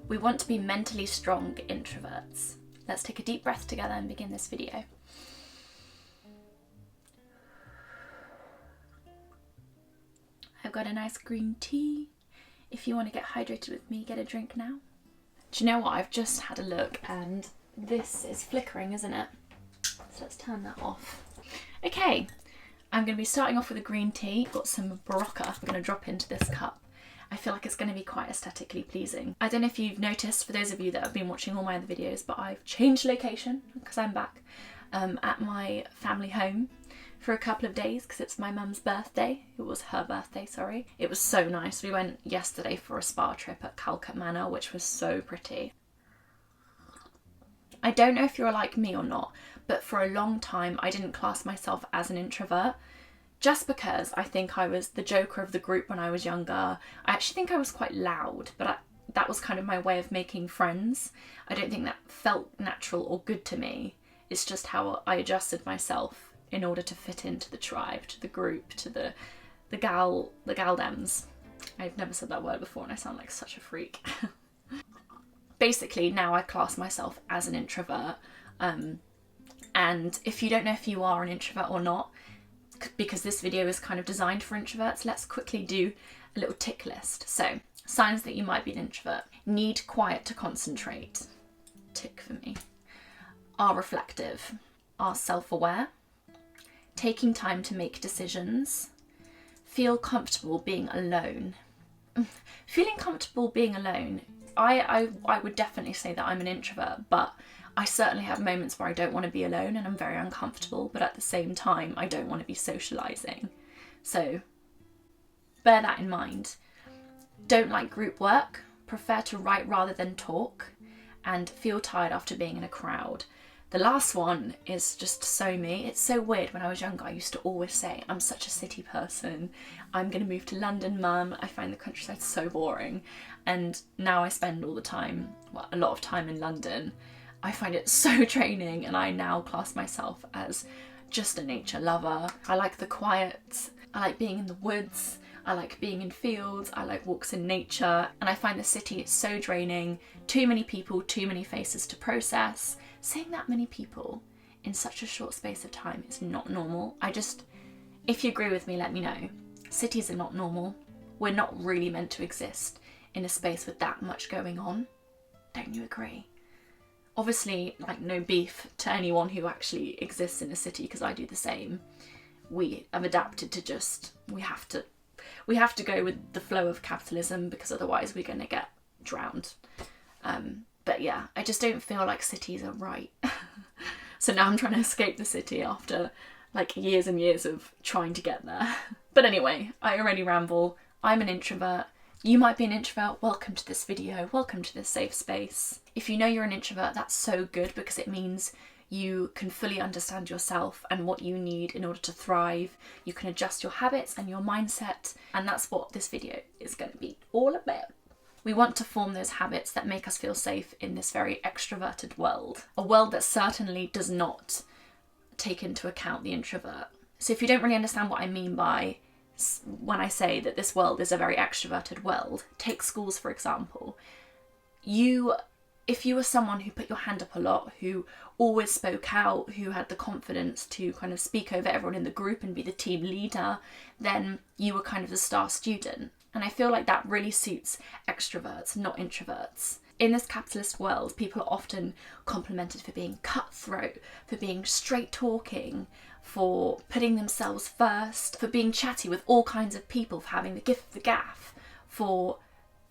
We want to be mentally strong introverts. Let's take a deep breath together and begin this video. I've got a nice green tea. If you want to get hydrated with me, get a drink now. Do you know what? I've just had a look and this is flickering, isn't it? So let's turn that off. Okay, I'm going to be starting off with a green tea. Got some Barocca I'm going to drop into this cup. I feel like it's going to be quite aesthetically pleasing. I don't know if you've noticed, for those of you that have been watching all my other videos, but I've changed location because I'm back at my family home for a couple of days because it's my mum's birthday. It was her birthday, sorry. It was so nice. We went yesterday for a spa trip at Calcutta Manor, which was so pretty. I don't know if you're like me or not, but for a long time I didn't class myself as an introvert, just because I think I was the joker of the group when I was younger. I actually think I was quite loud, but that was kind of my way of making friends. I don't think that felt natural or good to me. It's just how I adjusted myself in order to fit into the tribe, to the group, to the galdems. I've never said that word before and I sound like such a freak. Basically, now I class myself as an introvert. And if you don't know if you are an introvert or not, because this video is kind of designed for introverts, let's quickly do a little tick list. So, signs that you might be an introvert. Need quiet to concentrate. Tick for me. Are reflective. Are self-aware. Taking time to make decisions. Feel comfortable being alone. Feeling comfortable being alone. I would definitely say that I'm an introvert, but I certainly have moments where I don't want to be alone and I'm very uncomfortable, but at the same time, I don't want to be socialising. So bear that in mind. Don't like group work, prefer to write rather than talk, and feel tired after being in a crowd. The last one is just so me. It's so weird. When I was younger, I used to always say, I'm such a city person. I'm going to move to London, mum. I find the countryside so boring. And now I spend all the time, well, a lot of time in London. I find it so draining, and I now class myself as just a nature lover. I like the quiet. I like being in the woods. I like being in fields. I like walks in nature. And I find the city is so draining. Too many people, too many faces to process. Seeing that many people in such a short space of time is not normal. If you agree with me, let me know. Cities are not normal. We're not really meant to exist in a space with that much going on. Don't you agree? Obviously, like, no beef to anyone who actually exists in a city, because I do the same. We have adapted to we have to go with the flow of capitalism, because otherwise we're going to get drowned. But yeah, I just don't feel like cities are right. So now I'm trying to escape the city after like years and years of trying to get there. But anyway, I already ramble. I'm an introvert. You might be an introvert. Welcome to this video. Welcome to this safe space. If you know you're an introvert, that's so good, because it means you can fully understand yourself and what you need in order to thrive. You can adjust your habits and your mindset. And that's what this video is going to be all about. We want to form those habits that make us feel safe in this very extroverted world. A world that certainly does not take into account the introvert. So if you don't really understand what I mean by when I say that this world is a very extroverted world, take schools for example. If you were someone who put your hand up a lot, who always spoke out, who had the confidence to kind of speak over everyone in the group and be the team leader, then you were kind of the star student. And I feel like that really suits extroverts, not introverts. In this capitalist world, people are often complimented for being cutthroat, for being straight talking, for putting themselves first, for being chatty with all kinds of people, for having the gift of the gaffe, for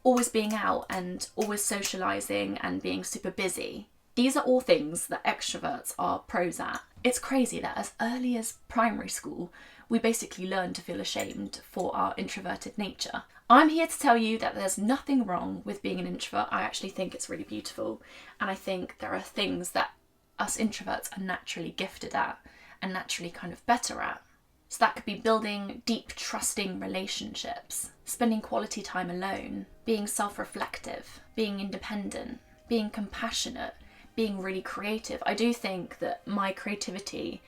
always being out and always socialising and being super busy. These are all things that extroverts are pros at. It's crazy that as early as primary school, we basically learn to feel ashamed for our introverted nature. I'm here to tell you that there's nothing wrong with being an introvert. I actually think it's really beautiful. And I think there are things that us introverts are naturally gifted at and naturally kind of better at. So that could be building deep, trusting relationships, spending quality time alone, being self-reflective, being independent, being compassionate, being really creative. I do think that my creativity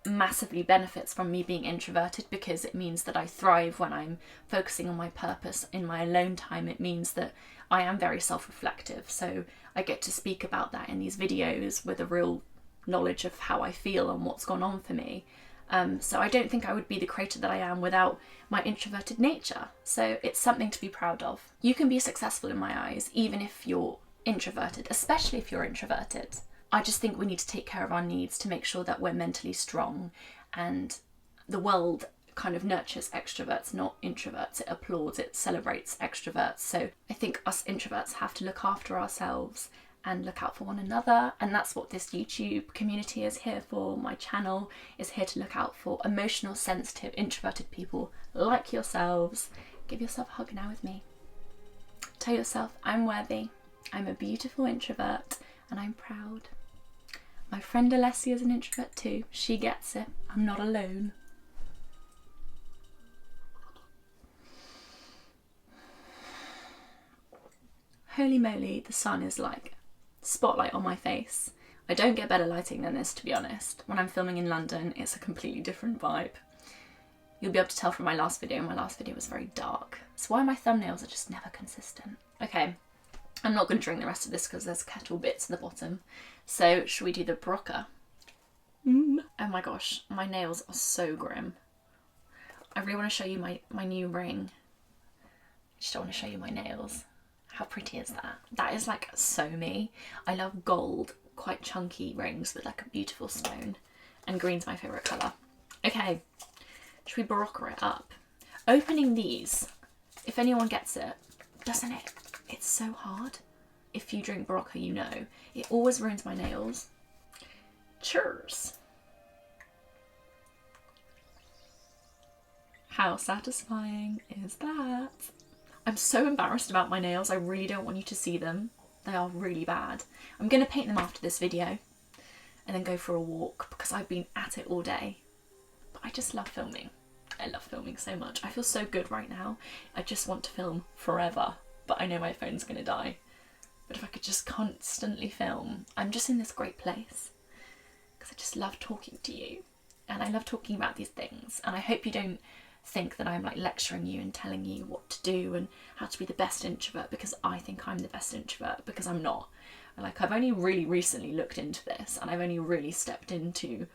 massively benefits from me being introverted, because it means that I thrive when I'm focusing on my purpose in my alone time. It means that I am very self-reflective, so I get to speak about that in these videos with a real knowledge of how I feel and what's gone on for me. So I don't think I would be the creator that I am without my introverted nature. So it's something to be proud of. You can be successful in my eyes even if you're introverted, especially if you're introverted. I just think we need to take care of our needs to make sure that we're mentally strong, and the world kind of nurtures extroverts, not introverts. It applauds, it celebrates extroverts. So I think us introverts have to look after ourselves and look out for one another, and that's what this YouTube community is here for. My channel is here to look out for emotional, sensitive, introverted people like yourselves. Give yourself a hug now with me. Tell yourself, I'm worthy, I'm a beautiful introvert, and I'm proud. My friend Alessia is an introvert too. She gets it. I'm not alone. Holy moly, the sun is like spotlight on my face. I don't get better lighting than this, to be honest. When I'm filming in London, it's a completely different vibe. You'll be able to tell from my last video. My last video was very dark. That's why my thumbnails are just never consistent. Okay, I'm not going to drink the rest of this because there's kettle bits at the bottom. So should we do the Broca? Oh my gosh, my nails are so grim. I really want to show you my new ring. I just don't want to show you my nails. How pretty is that? That is like so me. I love gold, quite chunky rings with like a beautiful stone, and green's my favourite colour. Okay, should we Barocca it up? Opening these, if anyone gets it, doesn't it? It's so hard. If you drink Barocca, you know. It always ruins my nails. Cheers. How satisfying is that? I'm so embarrassed about my nails. I really don't want you to see them. They are really bad. I'm going to paint them after this video and then go for a walk because I've been at it all day. But I just love filming. I love filming so much. I feel so good right now. I just want to film forever, but I know my phone's going to die. But if I could just constantly film, I'm just in this great place because I just love talking to you and I love talking about these things, and I hope you don't think that I'm like lecturing you and telling you what to do and how to be the best introvert, because I think I'm the best introvert, because I'm not. Like, I've only really recently looked into this and I've only really stepped into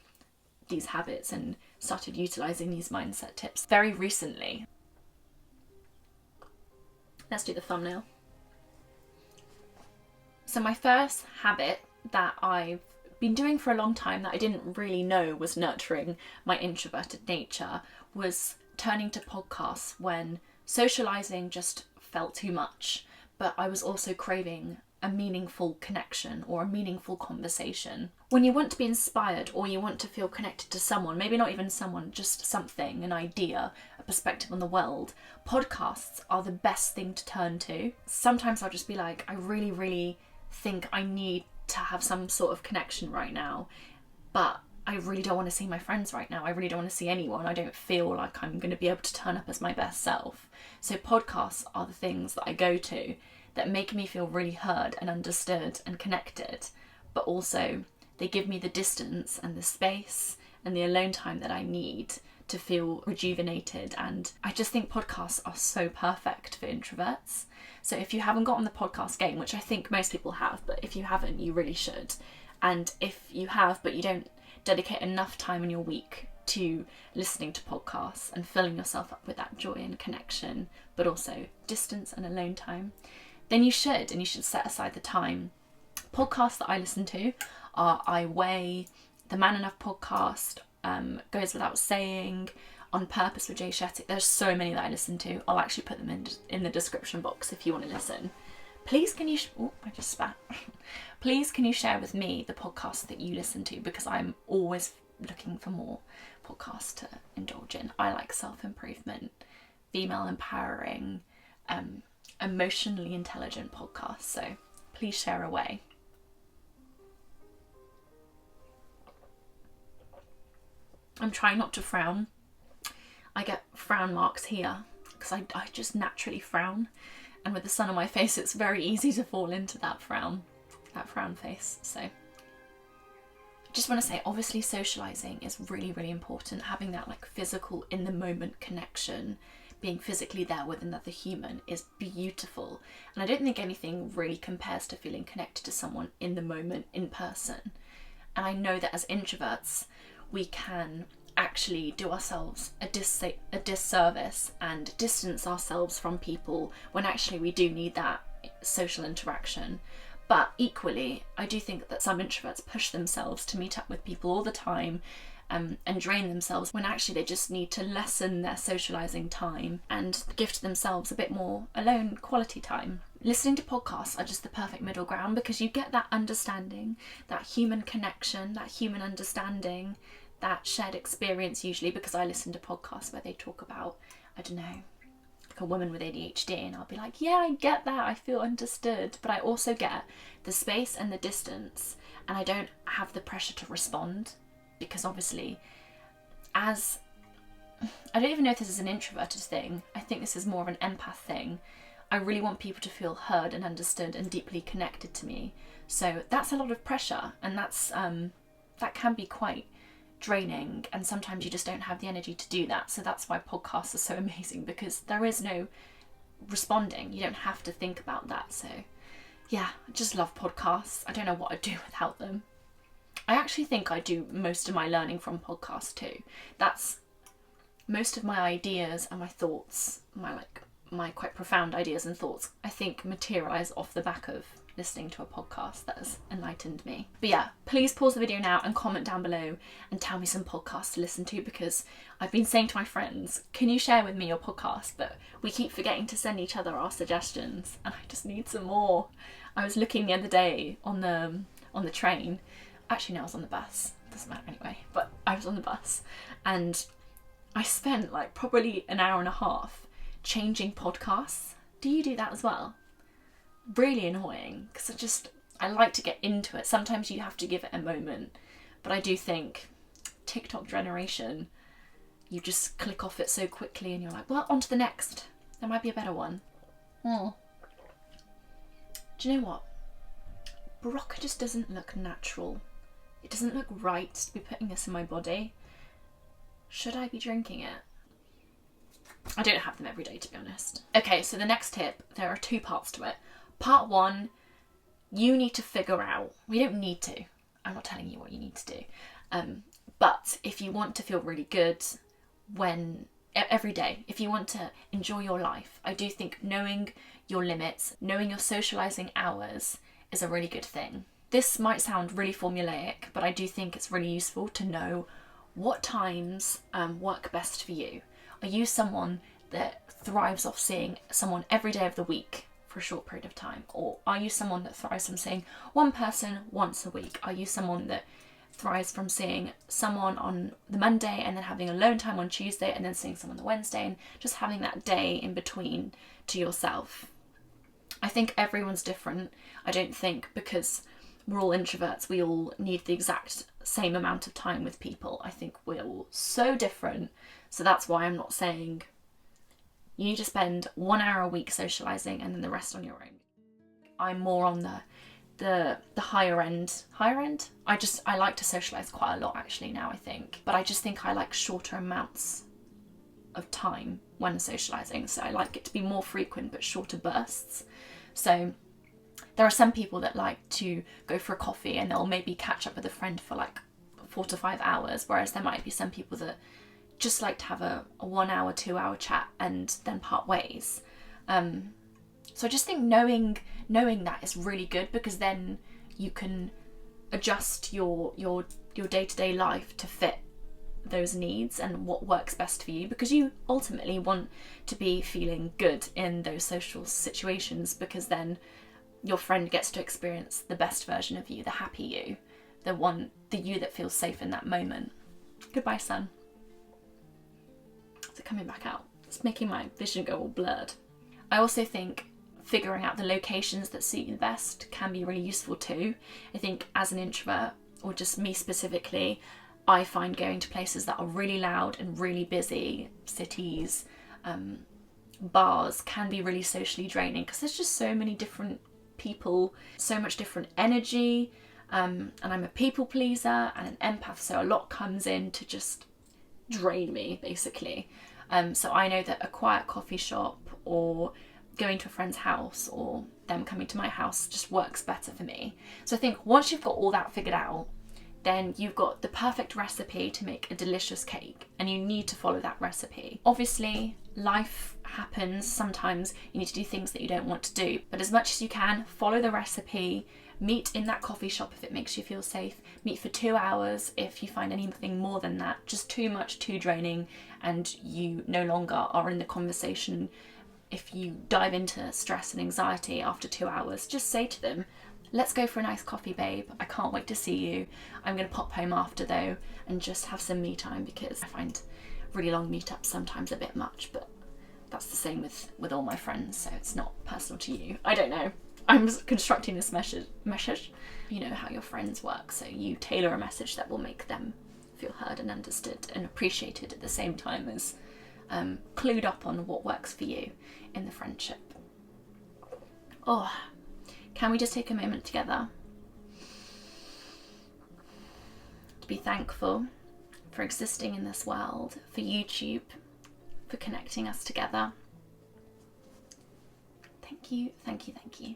these habits and started utilising these mindset tips very recently. Let's do the thumbnail. So my first habit that I've been doing for a long time that I didn't really know was nurturing my introverted nature was turning to podcasts when socialising just felt too much, but I was also craving a meaningful connection or a meaningful conversation. When you want to be inspired or you want to feel connected to someone, maybe not even someone, just something, an idea, a perspective on the world, podcasts are the best thing to turn to. Sometimes I'll just be like, I really, really think I need to have some sort of connection right now, but I really don't want to see my friends right now. I really don't want to see anyone. I don't feel like I'm going to be able to turn up as my best self. So podcasts are the things that I go to that make me feel really heard and understood and connected, but also they give me the distance and the space and the alone time that I need to feel rejuvenated. And I just think podcasts are so perfect for introverts. So if you haven't gotten the podcast game, which I think most people have, but if you haven't, you really should. And if you have, but you don't dedicate enough time in your week to listening to podcasts and filling yourself up with that joy and connection, but also distance and alone time, then you should, and you should set aside the time. Podcasts that I listen to are I Weigh, the Man Enough podcast, Goes Without Saying, On Purpose with Jay Shetty. There's so many that I listen to. I'll actually put them in the description box if you want to listen. Please can you, I just spat. Please can you share with me the podcasts that you listen to, because I'm always looking for more podcasts to indulge in. I like self-improvement, female empowering, emotionally intelligent podcasts, so please share away. I'm trying not to frown. I get frown marks here because I just naturally frown, and with the sun on my face it's very easy to fall into that frown face. So Just want to say, obviously socializing is really, really important. Having that like physical in the moment connection, being physically there with another human is beautiful. And I don't think anything really compares to feeling connected to someone in the moment, in person. And I know that as introverts, we can actually do ourselves a disservice and distance ourselves from people when actually we do need that social interaction. But equally, I do think that some introverts push themselves to meet up with people all the time and drain themselves when actually they just need to lessen their socialising time and gift themselves a bit more alone quality time. Listening to podcasts are just the perfect middle ground because you get that understanding, that human connection, that human understanding, that shared experience usually, because I listen to podcasts where they talk about, I don't know, like a woman with ADHD, and I'll be like, yeah, I get that, I feel understood, but I also get the space and the distance, and I don't have the pressure to respond, because obviously, I don't even know if this is an introverted thing, I think this is more of an empath thing. I really want people to feel heard and understood and deeply connected to me, so that's a lot of pressure, and that can be quite draining, and sometimes you just don't have the energy to do that. So that's why podcasts are so amazing, because there is no responding, you don't have to think about that. So yeah, I just love podcasts. I don't know what I'd do without them. I actually think I do most of my learning from podcasts too. That's most of my ideas and my thoughts, my quite profound ideas and thoughts, I think materialise off the back of listening to a podcast that has enlightened me. But yeah, please pause the video now and comment down below and tell me some podcasts to listen to, because I've been saying to my friends, can you share with me your podcast? But we keep forgetting to send each other our suggestions, and I just need some more. I was looking the other day on the train. Actually, no, I was on the bus. Doesn't matter anyway. But I was on the bus and I spent like probably an hour and a half changing podcasts. Do you do that as well? Really annoying, because I like to get into it. Sometimes you have to give it a moment, but I do think TikTok generation, you just click off it so quickly and you're like, well, on to the next. There might be a better one. Do you know what? Barocca just doesn't look natural. It doesn't look right to be putting this in my body. Should I be drinking it? I don't have them every day, to be honest. Okay, so the next tip, there are two parts to it. Part one, you need to figure out, we don't need to, I'm not telling you what you need to do, but if you want to feel really good every day, if you want to enjoy your life, I do think knowing your limits, knowing your socialising hours is a really good thing. This might sound really formulaic, but I do think it's really useful to know what times work best for you. Are you someone that thrives off seeing someone every day of the week for a short period of time? Or are you someone that thrives from seeing one person once a week? Are you someone that thrives from seeing someone on the Monday and then having alone time on Tuesday and then seeing someone on the Wednesday and just having that day in between to yourself? I think everyone's different. I don't think because we're all introverts we all need the exact same amount of time with people. I think we're all so different. So that's why I'm not saying you need to spend 1 hour a week socialising and then the rest on your own. I'm more on the higher end. Higher end? I like to socialise quite a lot actually now, I think. But I just think I like shorter amounts of time when socialising. So I like it to be more frequent but shorter bursts. So there are some people that like to go for a coffee and they'll maybe catch up with a friend for like 4 to 5 hours, whereas there might be some people that just like to have a 1 hour, 2 hour chat and then part ways. So I just think knowing that is really good, because then you can adjust your day-to-day life to fit those needs and what works best for you, because you ultimately want to be feeling good in those social situations, because then your friend gets to experience the best version of you, the happy you, the you that feels safe in that moment. Goodbye, sun. Is it coming back out? It's making my vision go all blurred. I also think figuring out the locations that suit you the best can be really useful too. I think as an introvert, or just me specifically, I find going to places that are really loud and really busy, cities, bars, can be really socially draining, because there's just so many different people, so much different energy, And I'm a people pleaser and an empath, so a lot comes in to just drain me, basically. So I know that a quiet coffee shop or going to a friend's house or them coming to my house just works better for me. So I think once you've got all that figured out, then you've got the perfect recipe to make a delicious cake, and you need to follow that recipe. Obviously, life happens. Sometimes you need to do things that you don't want to do, but as much as you can, follow the recipe. Meet in that coffee shop if it makes you feel safe. Meet for 2 hours if you find anything more than that just too much, too draining, and you no longer are in the conversation. If you dive into stress and anxiety after 2 hours, just say to them, let's go for a nice coffee, babe. I can't wait to see you. I'm going to pop home after though and just have some me time, because I find really long meetups sometimes a bit much, but that's the same with all my friends, so it's not personal to you. I don't know. I'm constructing this message. You know how your friends work, so you tailor a message that will make them feel heard and understood and appreciated at the same time as clued up on what works for you in the friendship. Oh, can we just take a moment together to be thankful for existing in this world, for YouTube, for connecting us together. Thank you, thank you, thank you.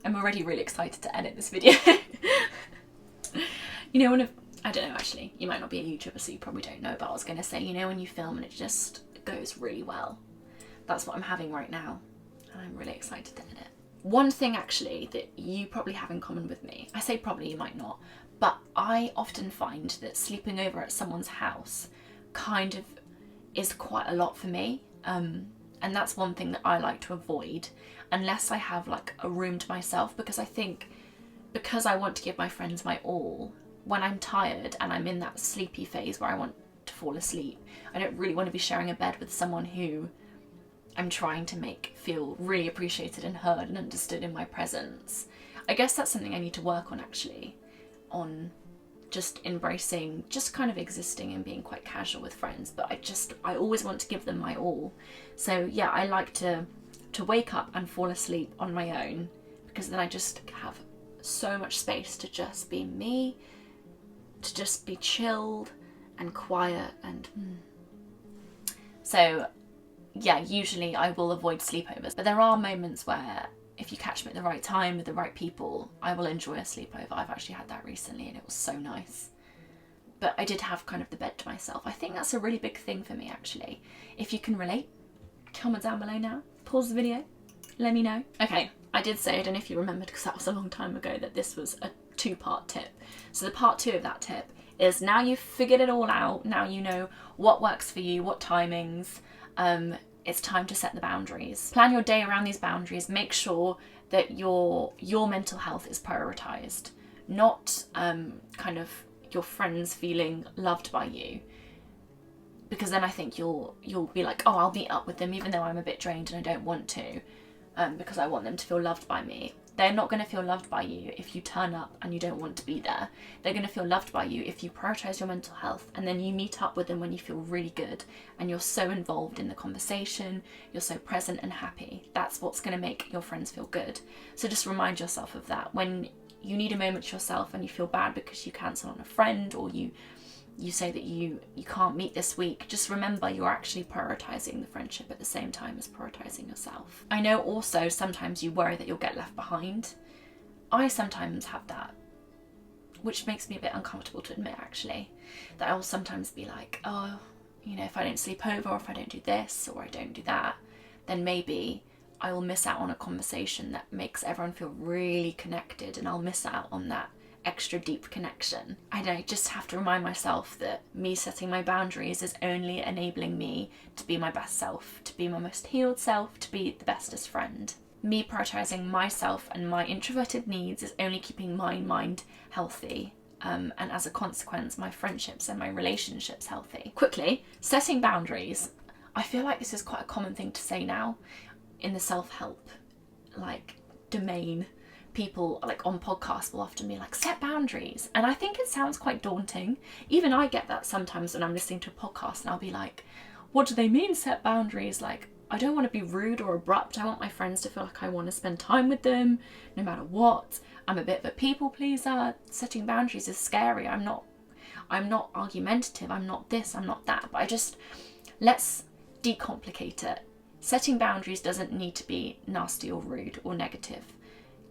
I'm already really excited to edit this video. You know, I don't know, actually, you might not be a YouTuber, so you probably don't know, but I was going to say, you know, when you film and it just goes really well. That's what I'm having right now, and I'm really excited to edit. One thing actually that you probably have in common with me, I say probably, you might not, but I often find that sleeping over at someone's house kind of is quite a lot for me. And that's one thing that I like to avoid unless I have like a room to myself, because I think because I want to give my friends my all, when I'm tired and I'm in that sleepy phase where I want to fall asleep, I don't really want to be sharing a bed with someone who I'm trying to make feel really appreciated and heard and understood in my presence. I guess that's something I need to work on, actually, on just embracing, just kind of existing and being quite casual with friends, but I always want to give them my all. So yeah, I like to wake up and fall asleep on my own, because then I just have so much space to just be me, to just be chilled and quiet. And so yeah, usually I will avoid sleepovers, but there are moments where if you catch me at the right time with the right people, I will enjoy a sleepover. I've actually had that recently and it was so nice. But I did have kind of the bed to myself. I think that's a really big thing for me, actually. If you can relate, comment down below now. Pause the video, let me know. Okay, I did say, I don't know if you remembered because that was a long time ago, that this was a 2-part tip. So the part 2 of that tip is, now you've figured it all out, now you know what works for you, what timings, it's time to set the boundaries. Plan your day around these boundaries. Make sure that your mental health is prioritized, not kind of your friends feeling loved by you. Because then I think you'll be like, oh, I'll meet up with them even though I'm a bit drained and I don't want to, because I want them to feel loved by me. They're not going to feel loved by you if you turn up and you don't want to be there. They're going to feel loved by you if you prioritize your mental health, and then you meet up with them when you feel really good and you're so involved in the conversation, you're so present and happy. That's what's going to make your friends feel good. So just remind yourself of that. When you need a moment to yourself and you feel bad because you cancel on a friend, or you say that you can't meet this week, just remember you're actually prioritizing the friendship at the same time as prioritizing yourself. I know also sometimes you worry that you'll get left behind. I sometimes have that, which makes me a bit uncomfortable to admit, actually, that I will sometimes be like, oh, you know, if I don't sleep over, or if I don't do this or I don't do that, then maybe I will miss out on a conversation that makes everyone feel really connected, and I'll miss out on that extra deep connection. I just have to remind myself that me setting my boundaries is only enabling me to be my best self, to be my most healed self, to be the bestest friend. Me prioritizing myself and my introverted needs is only keeping my mind healthy, and as a consequence my friendships and my relationships healthy. Quickly, setting boundaries. I feel like this is quite a common thing to say now in the self-help domain. People like on podcasts will often be like, set boundaries, and I think it sounds quite daunting. Even I get that sometimes when I'm listening to a podcast, and I'll be like, what do they mean set boundaries? Like, I don't want to be rude or abrupt. I want my friends to feel like I want to spend time with them no matter what. I'm a bit of a people pleaser. Setting boundaries is scary. I'm not argumentative. I'm not this, I'm not that. But let's decomplicate it. Setting boundaries doesn't need to be nasty or rude or negative.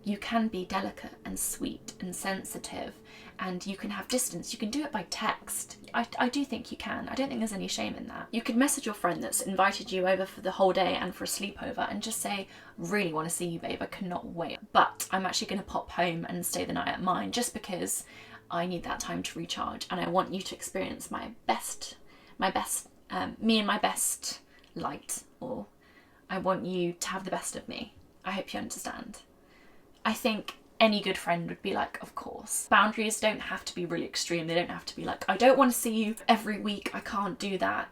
You can be delicate and sweet and sensitive, and you can have distance. You can do it by text. I do think you can. I don't think there's any shame in that. You could message your friend that's invited you over for the whole day and for a sleepover and just say, really want to see you, babe, I cannot wait. But I'm actually going to pop home and stay the night at mine just because I need that time to recharge, and I want you to experience me in my best light, or I want you to have the best of me. I hope you understand. I think any good friend would be like, of course. Boundaries don't have to be really extreme. They don't have to be like, I don't want to see you every week. I can't do that.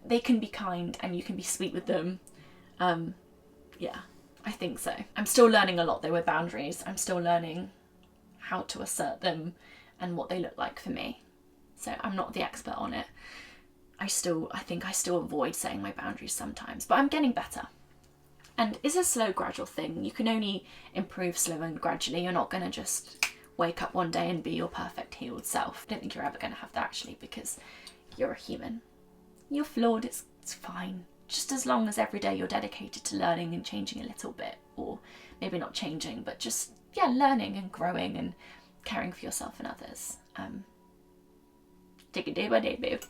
They can be kind and you can be sweet with them. Yeah, I think so. I'm still learning a lot though with boundaries. I'm still learning how to assert them and what they look like for me. So I'm not the expert on it. I think I still avoid saying my boundaries sometimes, but I'm getting better. And it's a slow, gradual thing. You can only improve slow and gradually. You're not going to just wake up one day and be your perfect healed self. I don't think you're ever going to have that actually, because you're a human. You're flawed, it's fine. Just as long as every day you're dedicated to learning and changing a little bit, or maybe not changing, but just, yeah, learning and growing and caring for yourself and others. Take it day by day, babe.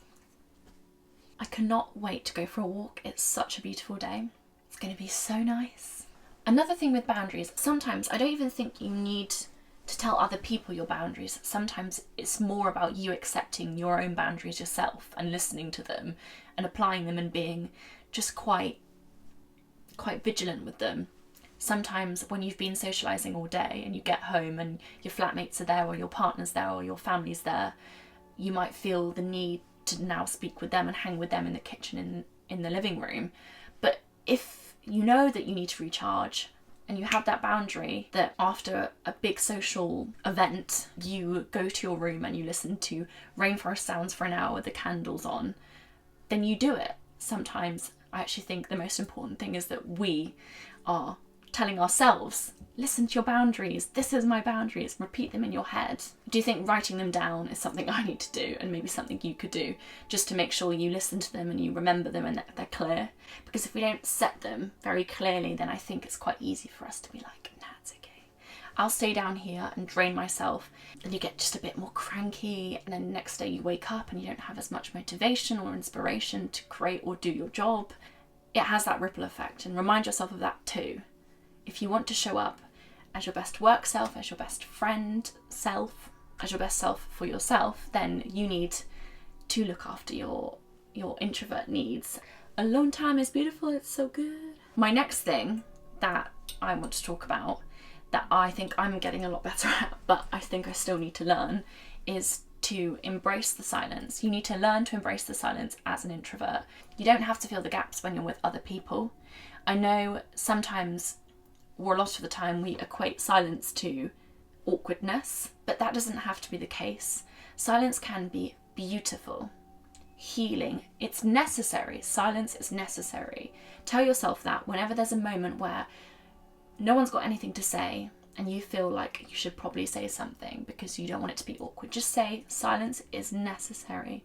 I cannot wait to go for a walk. It's such a beautiful day. It's going to be so nice. Another thing with boundaries, sometimes I don't even think you need to tell other people your boundaries. Sometimes it's more about you accepting your own boundaries yourself and listening to them and applying them and being just quite vigilant with them. Sometimes when you've been socialising all day and you get home and your flatmates are there or your partner's there or your family's there, you might feel the need to now speak with them and hang with them in the kitchen in the living room. But if you know that you need to recharge and you have that boundary that after a big social event you go to your room and you listen to rainforest sounds for an hour with the candles on, then you do it. Sometimes I actually think the most important thing is that we are telling ourselves, listen to your boundaries, this is my boundaries, repeat them in your head. Do you think writing them down is something I need to do, and maybe something you could do, just to make sure you listen to them and you remember them and that they're clear? Because if we don't set them very clearly, then I think it's quite easy for us to be like, nah, it's okay. I'll stay down here and drain myself. Then you get just a bit more cranky, and then the next day you wake up and you don't have as much motivation or inspiration to create or do your job. It has that ripple effect, and remind yourself of that too. If you want to show up as your best work self, as your best friend self, as your best self for yourself, then you need to look after your introvert needs. Alone time is beautiful, it's so good. My next thing that I want to talk about, that I think I'm getting a lot better at, but I think I still need to learn, is to embrace the silence. You need to learn to embrace the silence as an introvert. You don't have to fill the gaps when you're with other people. I know sometimes, or a lot of the time, we equate silence to awkwardness, but that doesn't have to be the case. Silence can be beautiful, healing. It's necessary. Silence is necessary. Tell yourself that whenever there's a moment where no one's got anything to say and you feel like you should probably say something because you don't want it to be awkward, just say, silence is necessary.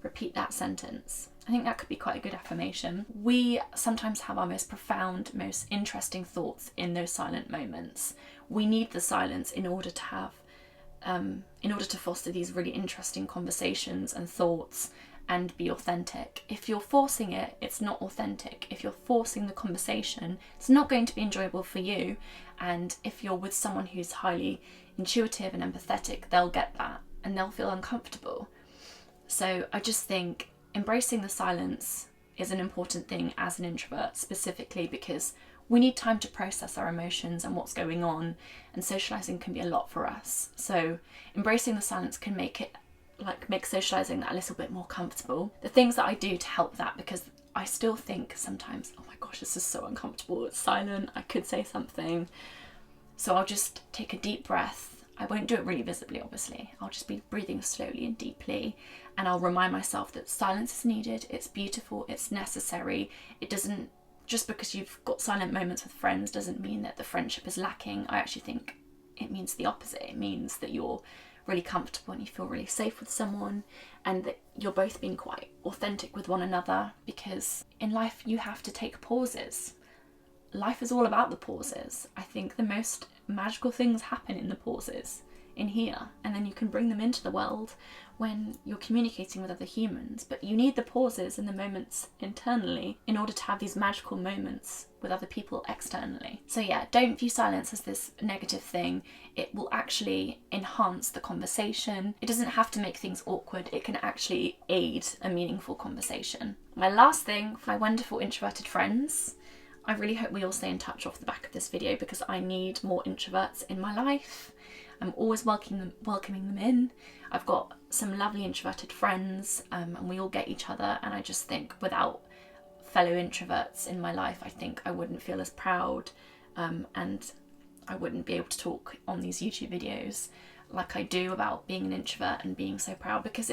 Repeat that sentence. I think that could be quite a good affirmation. We sometimes have our most profound, most interesting thoughts in those silent moments. We need the silence in order to have, in order to foster these really interesting conversations and thoughts and be authentic. If you're forcing it, it's not authentic. If you're forcing the conversation, it's not going to be enjoyable for you. And if you're with someone who's highly intuitive and empathetic, they'll get that and they'll feel uncomfortable. So I just think embracing the silence is an important thing as an introvert, specifically because we need time to process our emotions and what's going on, and socializing can be a lot for us. So embracing the silence can make socializing that a little bit more comfortable. The things that I do to help that, because I still think sometimes, oh my gosh, this is so uncomfortable, it's silent, I could say something. So I'll just take a deep breath I won't do it really visibly, obviously. I'll just be breathing slowly and deeply, and I'll remind myself that silence is needed, it's beautiful, it's necessary. It doesn't, just because you've got silent moments with friends doesn't mean that the friendship is lacking. I actually think it means the opposite. It means that you're really comfortable and you feel really safe with someone, and that you're both being quite authentic with one another, because in life you have to take pauses. Life is all about the pauses. I think the most magical things happen in the pauses, in here, and then you can bring them into the world when you're communicating with other humans. But you need the pauses and the moments internally in order to have these magical moments with other people externally. So yeah, don't view silence as this negative thing. It will actually enhance the conversation. It doesn't have to make things awkward. It can actually aid a meaningful conversation. My last thing, for my wonderful introverted friends, I really hope we all stay in touch off the back of this video, because I need more introverts in my life. I'm always welcoming them in. I've got some lovely introverted friends, and we all get each other, and I just think without fellow introverts in my life, I think I wouldn't feel as proud, and I wouldn't be able to talk on these YouTube videos like I do about being an introvert and being so proud, because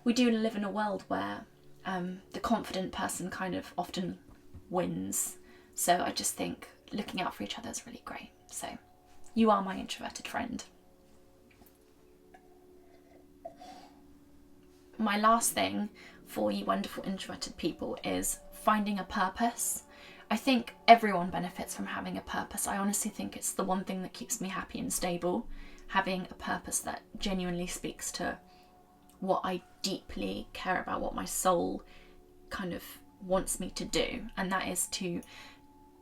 we do live in a world where the confident person kind of often wins. So I just think looking out for each other is really great. So you are my introverted friend. My last thing for you wonderful introverted people is finding a purpose. I think everyone benefits from having a purpose. I honestly think it's the one thing that keeps me happy and stable, having a purpose that genuinely speaks to what I deeply care about, what my soul kind of wants me to do, and that is to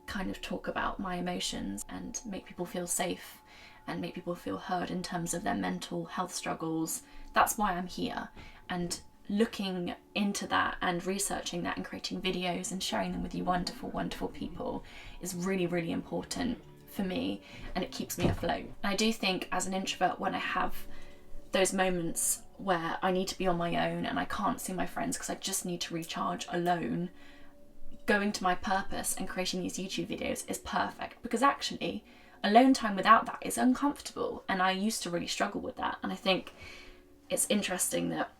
kind of talk about my emotions and make people feel safe and make people feel heard in terms of their mental health struggles. That's why I'm here, and looking into that and researching that and creating videos and sharing them with you wonderful, wonderful people is really, really important for me, and it keeps me afloat. And I do think as an introvert, when I have those moments where I need to be on my own and I can't see my friends because I just need to recharge alone, going to my purpose and creating these YouTube videos is perfect, because actually alone time without that is uncomfortable, and I used to really struggle with that. And I think it's interesting that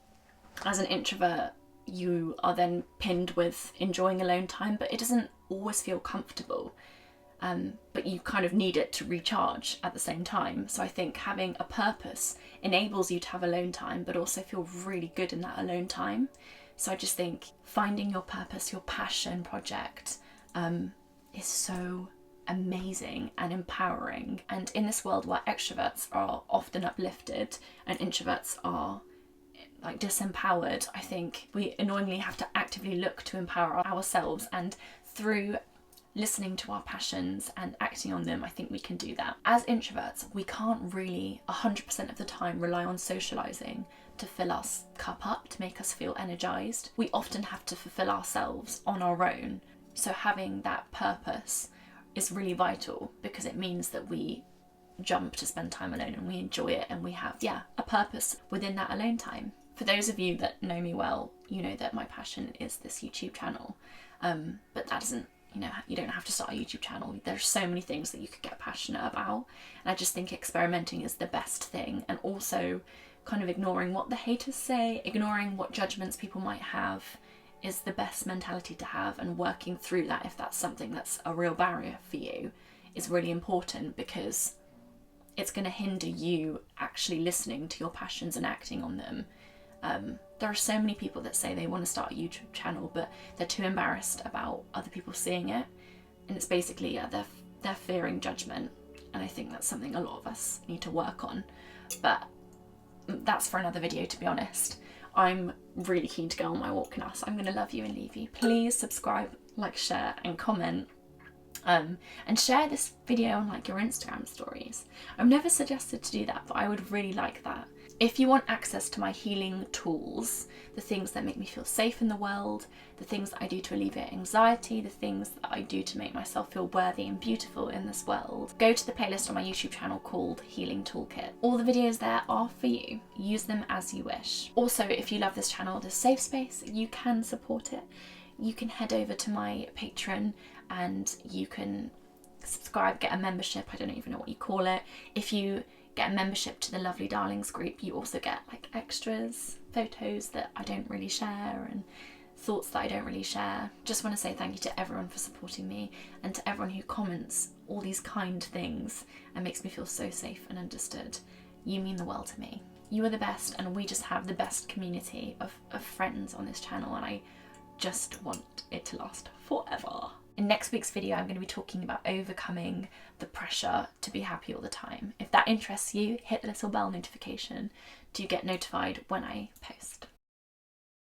as an introvert you are then pinned with enjoying alone time, but it doesn't always feel comfortable, but you kind of need it to recharge at the same time. So I think having a purpose enables you to have alone time but also feel really good in that alone time. So I just think finding your purpose, your passion project, is so amazing and empowering. And in this world where extroverts are often uplifted and introverts are like disempowered, I think we annoyingly have to actively look to empower ourselves, and through listening to our passions and acting on them, I think we can do that. As introverts, we can't really 100% of the time rely on socialising to fill our cup up, to make us feel energised. We often have to fulfil ourselves on our own. So having that purpose is really vital, because it means that we jump to spend time alone and we enjoy it, and we have, a purpose within that alone time. For those of you that know me well, you know that my passion is this YouTube channel, but that doesn't, you don't have to start a YouTube channel. There's so many things that you could get passionate about, and I just think experimenting is the best thing, and also kind of ignoring what the haters say, ignoring what judgments people might have, is the best mentality to have, and working through that if that's something that's a real barrier for you is really important, because it's going to hinder you actually listening to your passions and acting on them. There are so many people that say they want to start a YouTube channel, but they're too embarrassed about other people seeing it, and it's basically they're fearing judgment, and I think that's something a lot of us need to work on. But that's for another video, to be honest. I'm really keen to go on my walk now, so I'm going to love you and leave you. Please subscribe, like, share and comment, and share this video on like your Instagram stories. I've never suggested to do that, but I would really like that. If you want access to my healing tools, the things that make me feel safe in the world, the things that I do to alleviate anxiety, the things that I do to make myself feel worthy and beautiful in this world, go to the playlist on my YouTube channel called Healing Toolkit. All the videos there are for you. Use them as you wish. Also, if you love this channel, the safe space, you can support it. You can head over to my Patreon and you can subscribe, get a membership, I don't even know what you call it. If you get a membership to the Lovely Darlings group, you also get like extras, photos that I don't really share and thoughts that I don't really share. Just want to say thank you to everyone for supporting me and to everyone who comments all these kind things and makes me feel so safe and understood. You mean the world to me. You are the best, and we just have the best community of friends on this channel, and I just want it to last forever. In next week's video, I'm going to be talking about overcoming the pressure to be happy all the time. If that interests you, hit the little bell notification to get notified when I post.